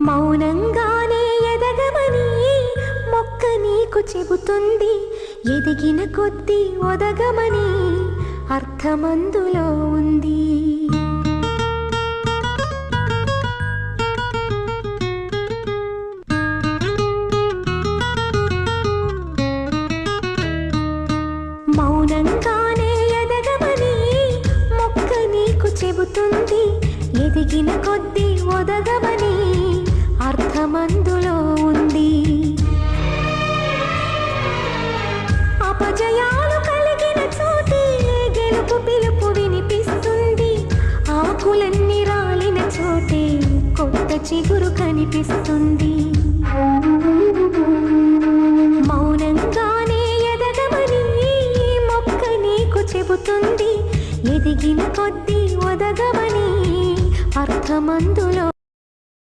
మౌనంగానే ఎదగమని మొక్క నీకు చెబుతుంది. ఎదిగిన కొద్దీ ఒదగమని అర్థమందులో ఉంది. మౌనంగానే ఎదగమని మొక్క నీకు చెబుతుంది. ఎదిగిన కొద్దీ ఒదగమని అర్థమందులో ఉంది. అపజయాలు కలిగిన చోటే గెలుపు పిలుపు వినిపిస్తుంది. ఆకులన్నీ రాలిన చోటే కొత్త చిగురు కనిపిస్తుంది. మౌనంగానే ఎదగమని మొక్క నీకు చెబుతుంది. ఎదిగిన కొద్దీ ఒదగమని అర్థమందు